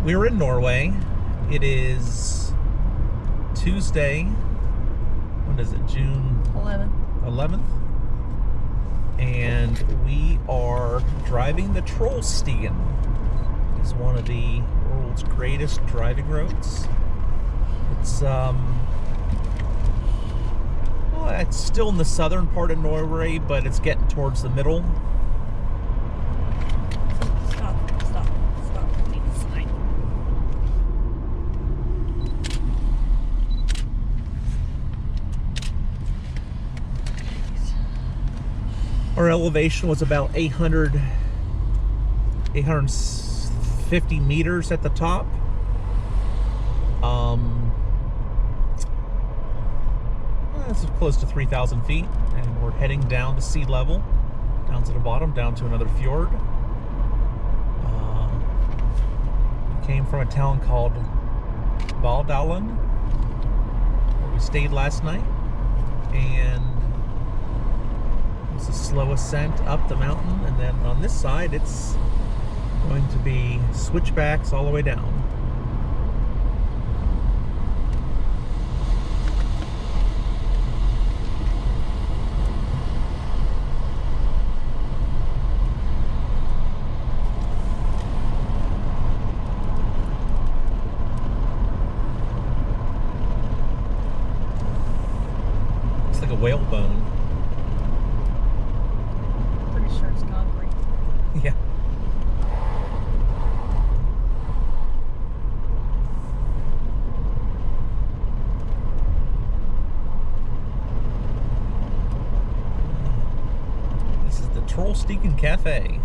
We're in Norway. It is Tuesday. What is it? June 11th. And we are driving the Trollstigen. It's one of the world's greatest driving roads. It's well, it's still in the southern part of Norway, but it's getting towards the middle. Stop. We need a sign. Our elevation was about 850 meters at the top. It's close to 3,000 feet, and we're heading down to sea level, down to the bottom, down to another fjord. We came from a town called Valdalen, where we stayed last night, and it's a slow ascent up the mountain, and then on this side it's going to be switchbacks all the way down. It's like a whalebone. Pretty sure it's concrete. Yeah. This is the Trollstigen Cafe.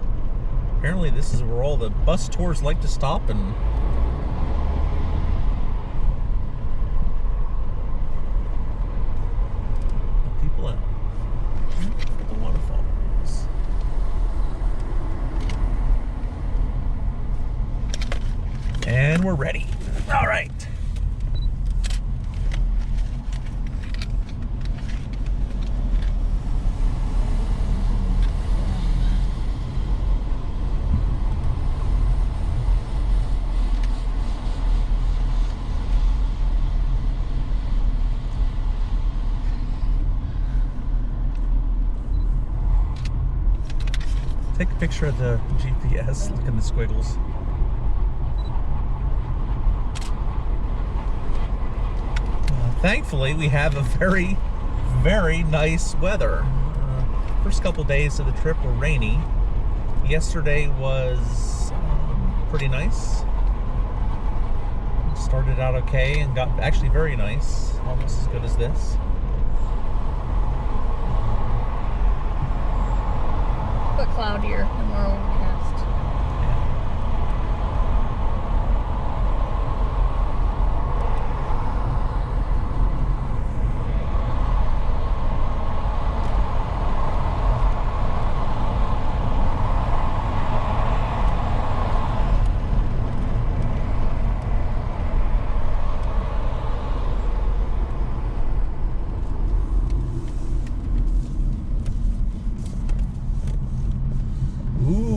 Apparently this is where all the bus tours like to stop and help people out. The waterfalls. And we're ready. All right. Take a picture of the GPS. Look at the squiggles. Thankfully, we have a very, very nice weather. First couple days of the trip were rainy. Yesterday was pretty nice. Started out okay and got actually very nice, almost as good as this. But cloudier and more overcast.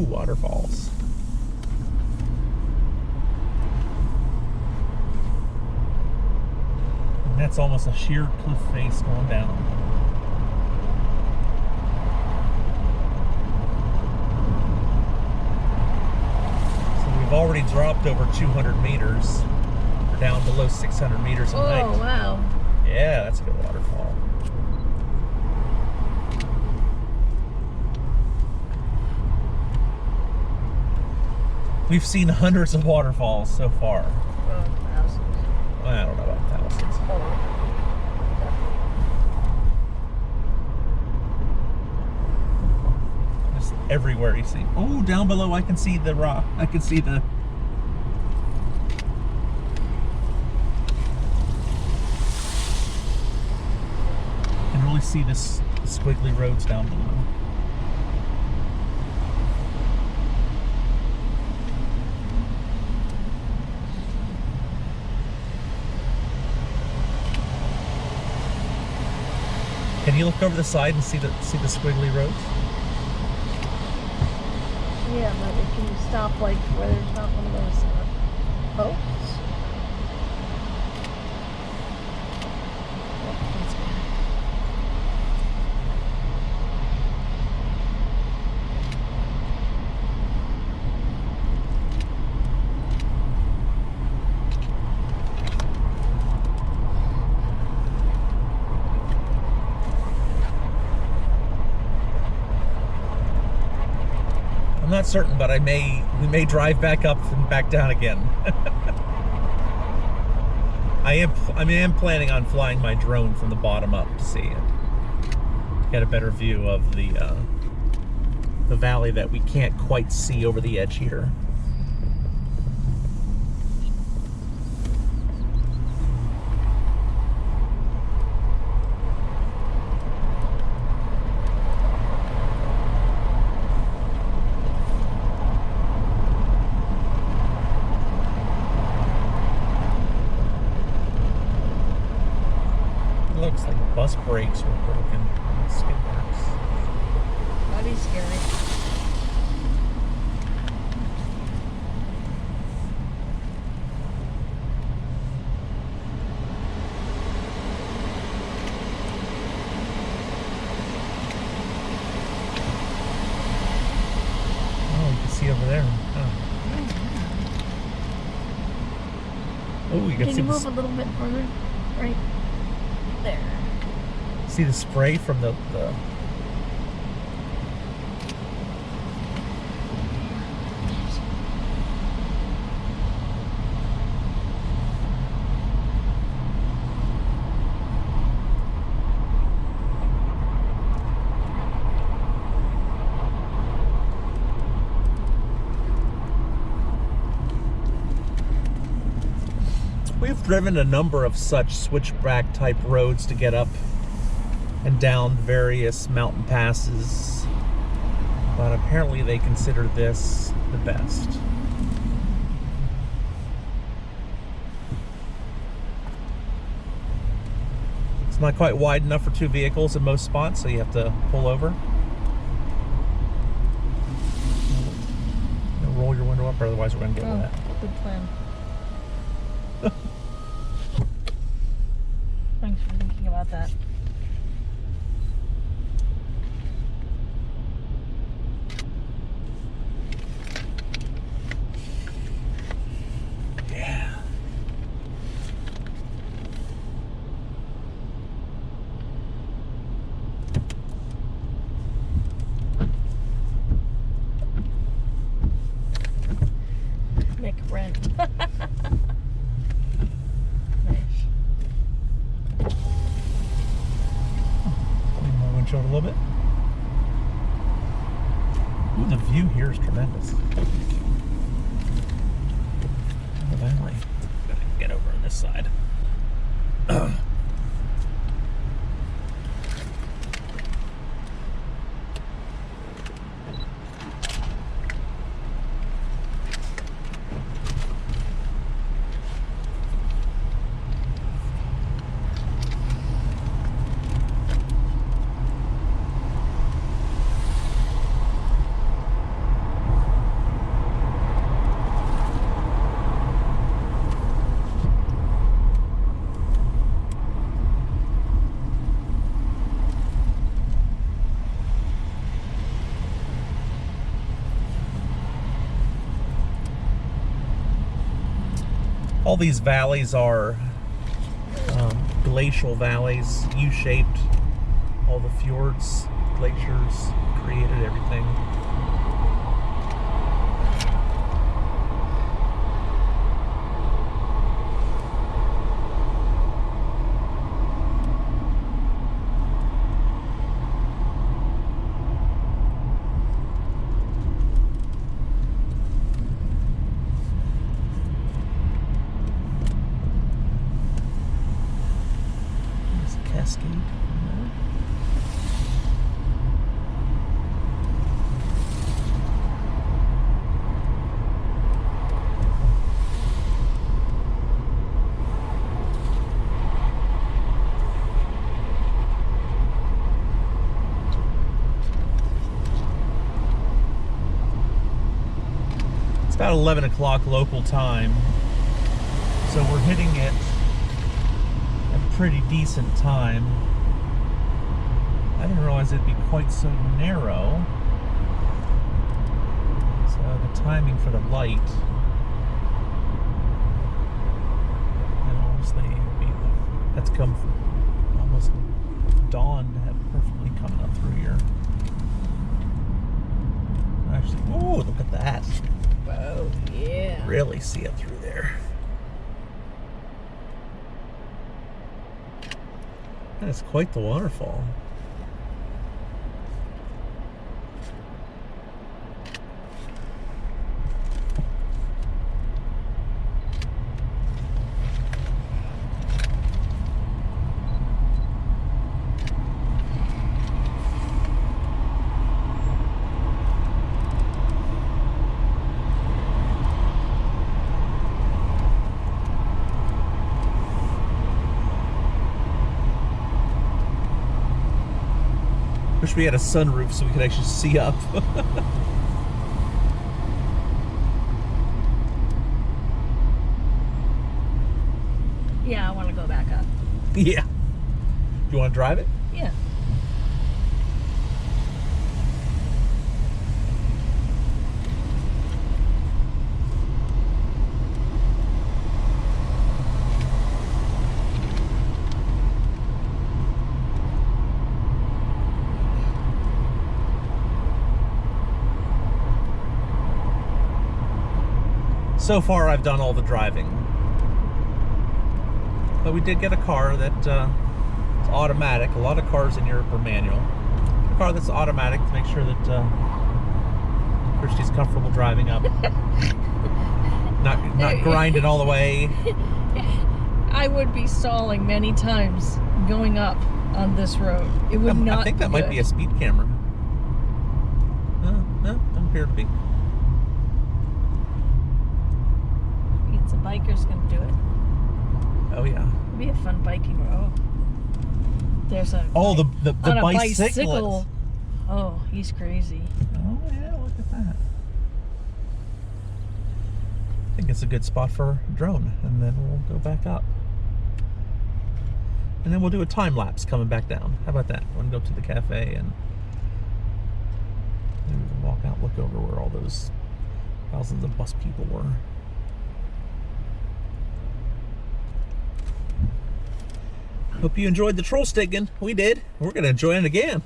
Waterfalls. And that's almost a sheer cliff face going down. So we've already dropped over 200 meters. We're down below 600 meters in height. Oh, wow. Yeah, that's a good waterfall. We've seen hundreds of waterfalls so far. Thousands. I don't know about thousands. Just everywhere you see. Oh, down below I can see the rock. I can see the... I can really see this squiggly roads down below. Can you look over the side and see the squiggly roads? Yeah, but if you stop like where there's not one of those boats. I'm not certain, but we may drive back up and back down again. I am planning on flying my drone from the bottom up to see it. Get a better view of the valley that we can't quite see over the edge here. Looks like bus brakes were broken. Skid marks. That'd be scary. Oh, you can see over there. Oh, you can Can see you move a little bit further? Right there. see the spray from the We've driven a number of such switchback type roads to get up and down various mountain passes, but apparently they consider this the best. It's not quite wide enough for two vehicles in most spots, so you have to pull over. Roll your window up, or otherwise we're going to get wet. Good plan. Thanks for thinking about that. Yeah. Make rent. A little bit. Ooh, the view here is tremendous. The valley. Gotta get over on this side. All these valleys are glacial valleys, U-shaped. All the fjords, glaciers created everything. Cascade. It's about 11 o'clock local time. So we're hitting it at a pretty decent time. I didn't realize it'd be quite so narrow. So the timing for the light, and honestly, that's come almost dawn to have perfectly coming up through here. Actually, oh, look at that. Whoa, yeah. Really see it through there. That is quite the waterfall. Wish we had a sunroof so we could actually see up. Yeah, I want to go back up. Yeah. Do you want to drive it? Yeah. So far, I've done all the driving. But we did get a car that is automatic. A lot of cars in Europe are manual. A car that's automatic to make sure that Christy's comfortable driving up. not grinding all the way. I would be stalling many times going up on this road. It would not. I think that be might be a speed camera. No, doesn't appear to be. Some bikers gonna do it. Oh yeah. It'd be a fun biking road. There's a the on a bicycle. Oh, he's crazy. Oh yeah, look at that. I think it's a good spot for a drone, and then we'll go back up. And then we'll do a time lapse coming back down. How about that? We'll go to the cafe and maybe we can walk out, look over where all those thousands of bus people were. Hope you enjoyed the Trollstigen. We did. We're going to enjoy it again.